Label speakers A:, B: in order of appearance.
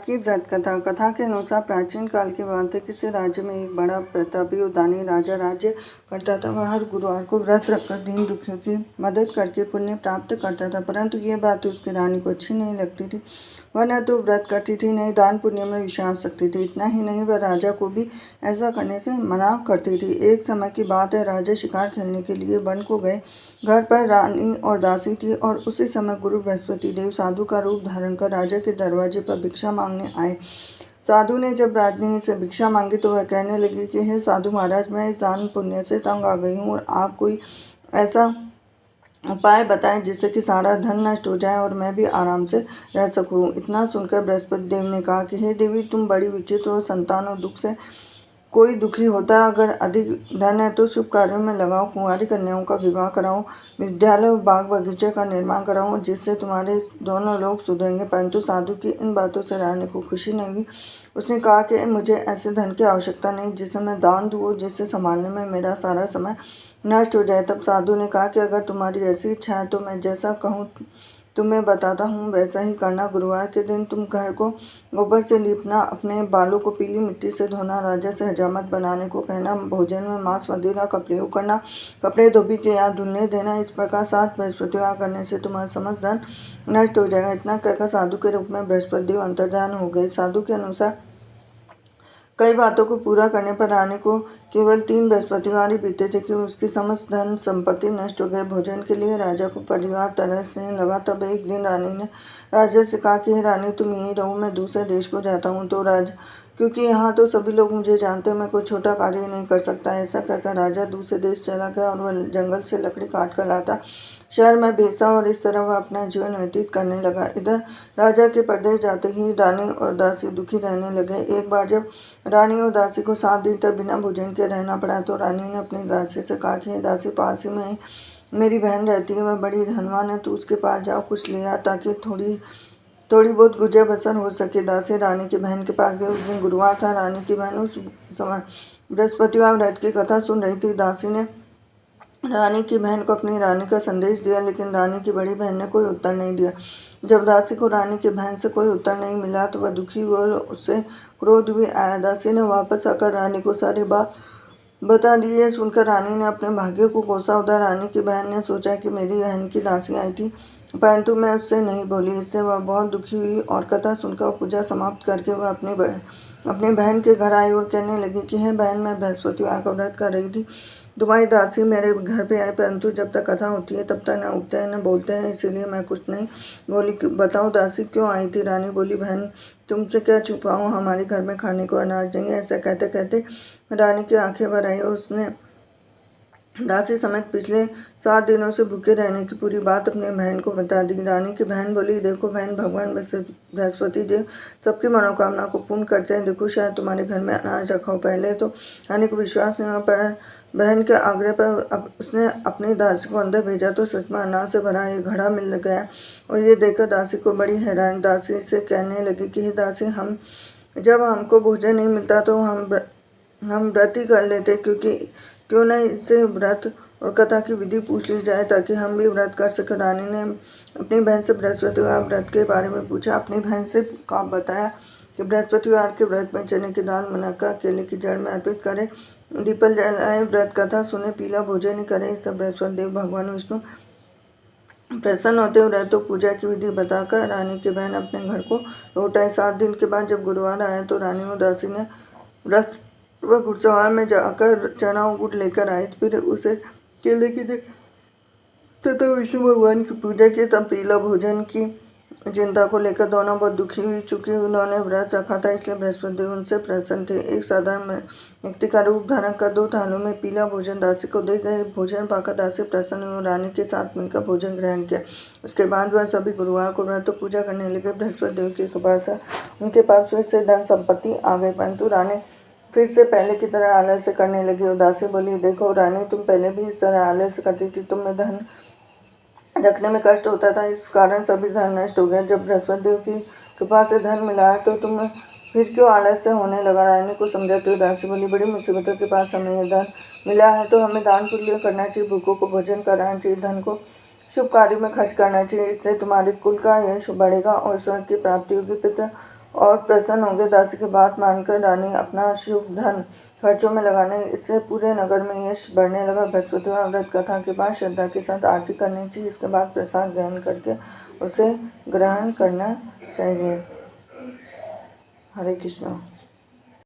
A: की व्रत कथा। कथा के अनुसार प्राचीन काल की बात है। किसी राज्य में एक बड़ा प्रतापी और दानी राजा राज्य करता था। वह हर गुरुवार को व्रत रखकर दीन दुखियों की मदद करके पुण्य प्राप्त करता था, परंतु ये बात उसकी रानी को अच्छी नहीं लगती थी। वह न तो व्रत करती थी, न ही दान पुण्य में विश्वास रखती थी। इतना ही नहीं, वह राजा को भी ऐसा करने से मना करती थी। एक समय की बात है, राजा शिकार खेलने के लिए वन को गए। घर पर रानी और दासी थी और उसी समय गुरु बृहस्पति देव साधु का रूप धारण कर राजा के दरवाजे पर भिक्षा मांगने आए। साधु ने जब रानी से भिक्षा मांगी तो वह कहने लगी कि हे साधु महाराज, मैं इस दान पुण्य से तंग आ गई हूँ और आप कोई ऐसा उपाय बताएं जिससे कि सारा धन नष्ट हो जाए और मैं भी आराम से रह सकूं। इतना सुनकर बृहस्पति देव ने कहा कि हे देवी, तुम बड़ी विचित्र और संतान और दुख से कोई दुखी होता है। अगर अधिक धन है तो शुभ कार्यों में लगाओ, कुंवारी कन्याओं का विवाह कराओ, विद्यालय और बाग बगीचे का निर्माण कराओ, जिससे तुम्हारे दोनों लोग सुधरेंगे। परंतु साधु की इन बातों से रानी को खुशी नहीं हुई। उसने कहा कि मुझे ऐसे धन की आवश्यकता नहीं जिसे मैं दान दूँ और जिससे संभालने में मेरा सारा समय नष्ट हो जाए। तब साधु ने कहा कि अगर तुम्हारी ऐसी इच्छा है तो मैं जैसा कहूँ तुम्हें बताता हूँ वैसा ही करना। गुरुवार के दिन तुम घर को गोबर से लीपना, अपने बालों को पीली मिट्टी से धोना, राजा से हजामत बनाने को कहना, भोजन में मांस मदिरा का प्रयोग करना, कपड़े धोबी के यहाँ धुलने देना। इस प्रकार 7 बृहस्पतिवार करने से तुम्हारा समस्त धन नष्ट हो जाएगा। इतना कहकर साधु के रूप में बृहस्पति देव अंतर्धान हो गए। साधु के अनुसार कई बातों को पूरा करने पर रानी को केवल 3 बृहस्पतिवार ही बीते थे कि उसकी समस्त धन संपत्ति नष्ट हो गए। भोजन के लिए राजा को परिवार तरसने लगा। तब एक दिन रानी ने राजा से कहा कि हे रानी, तुम यहीं रहो, मैं दूसरे देश को जाता हूँ। तो राजा, क्योंकि यहाँ तो सभी लोग मुझे जानते हैं, मैं कोई छोटा कार्य नहीं कर सकता। ऐसा कहकर राजा दूसरे देश चला गया और वह जंगल से लकड़ी काट कर लाता, शहर में बेचा और इस तरह वह अपना जीवन व्यतीत करने लगा। इधर राजा के परदेश जाते ही रानी और दासी दुखी रहने लगे। एक बार जब रानी और दासी को 7 दिन तक बिना भोजन के रहना पड़ा तो रानी ने अपनी दासी से कहा कि दासी, पास ही में मेरी बहन रहती है, वह बड़ी धनवान है, तो उसके पास जाओ, कुछ ले आ ताकि थोड़ी बहुत गुजर बसर हो सके। दासी रानी की बहन के पास गई। उस दिन गुरुवार था। रानी की बहन उस समय बृहस्पतिवार व्रत की कथा सुन रही थी। दासी ने रानी की बहन को अपनी रानी का संदेश दिया, लेकिन रानी की बड़ी बहन ने कोई उत्तर नहीं दिया। जब दासी को रानी की बहन से कोई उत्तर नहीं मिला तो वह दुखी हुई और उससे क्रोध भी आया। दासी ने वापस आकर रानी को सारी बात बता दी। ये सुनकर रानी ने अपने भाग्य को कोसा। उधर रानी की बहन ने सोचा कि मेरी बहन की दासी आई थी, परंतु मैं उससे नहीं बोली। इससे वह बहुत दुखी हुई और कथा सुनकर पूजा समाप्त करके वह अपनी बहन के घर आई और कहने लगी कि हे बहन, मैं बृहस्पतिवार का व्रत कर रही थी। तुम्हारी दासी मेरे घर पे आई, परंतु जब तक कथा होती है तब तक न उठते हैं न बोलते हैं, इसीलिए मैं कुछ नहीं बोली। बताओ दासी क्यों आई थी? रानी बोली, बहन, तुमसे क्या छुपाऊं, हमारे घर में खाने को अनाज नहीं है। ऐसा कहते कहते रानी की आंखें भर आई और उसने दासी समेत पिछले 7 दिनों से भूखे रहने की पूरी बात अपनी बहन को बता दी। रानी की बहन बोली, देखो बहन, भगवान बृहस्पति देव सबकी मनोकामना को पूर्ण करते हैं। देखो, शायद तुम्हारे घर में अनाज रखा हो। पहले तो रानी को विश्वास नहीं हुआ, पर बहन के आग्रह पर उसने अपनी दासी को अंदर भेजा तो सच में अनाज से भरा एक घड़ा मिल गया और ये देखकर दासी को बड़ी हैरानी। दासी से कहने लगी कि हे दासी, जब हमको भोजन नहीं मिलता तो हम व्रत ही कर लेते, क्यों नहीं इससे व्रत और कथा की विधि पूछ ली जाए ताकि हम भी व्रत कर सकें। रानी ने अपनी बहन से बृहस्पतिवार व्रत के बारे में पूछा। अपनी बहन से बताया कि बृहस्पतिवार के व्रत में चने की दाल, मुनक्का, केले की जड़ में अर्पित करें, दीपल जलाए, व्रत कथा सुने, पीला भोजन ही करें। इस सब बृहस्पति देव भगवान विष्णु प्रसन्न होते हुए व्रत पूजा की विधि बताकर रानी की बहन अपने घर को लौट आई। 7 दिन के बाद जब गुरुवार आया तो रानी और दासी ने व्रत वह घुड़सवार में जाकर चना और गुड़ लेकर आई। फिर उसे केले की तथा विष्णु भगवान की पूजा की। तब पीला भोजन की चिंता को लेकर दोनों बहुत दुखी हुई। चूंकि उन्होंने व्रत रखा था इसलिए बृहस्पति देव उनसे प्रसन्न थे। एक साधारण व्यक्ति का रूप धारण कर 2 थालों में पीला भोजन दासी को दे गए। भोजन पाकर दासी प्रसन्न हुई और रानी के साथ मिलकर भोजन ग्रहण किया। उसके बाद वह सभी गुरुवार को व्रत पूजा करने लगे। बृहस्पति देव की कृपा से उनके पास फिर से धन संपत्ति आ गई, परंतु रानी फिर से पहले की तरह आलस्य करने लगी। और दासी बोली, देखो रानी, तुम पहले भी इस तरह आलस्य करती थी, तुम्हें धन रखने में कष्ट होता था, इस कारण सभी धन नष्ट हो गया। जब बृहस्पति देव की कृपा से धन मिला है तो तुम्हें फिर क्यों आलस्य होने लगा? रानी को समझाते हुए दासी बोली, बड़ी मुसीबतों के पास हमें यह धन मिला है तो हमें दान पुण्य करना चाहिए, भूखों को भोजन कराना चाहिए, धन को शुभ कार्यों में खर्च करना चाहिए। इससे तुम्हारे कुल का यश बढ़ेगा और स्वर्ग की प्राप्ति होगी। पितृ और प्रसन्न होंगे। दासी की बात मानकर रानी अपना शुभ धन खर्चों में लगाने, इससे पूरे नगर में यश बढ़ने लगा। बृहस्पतिवार व्रत कथा के बाद श्रद्धा के साथ आरती करनी चाहिए। इसके बाद प्रसाद ग्रहण करके उसे ग्रहण करना चाहिए। हरे कृष्णा।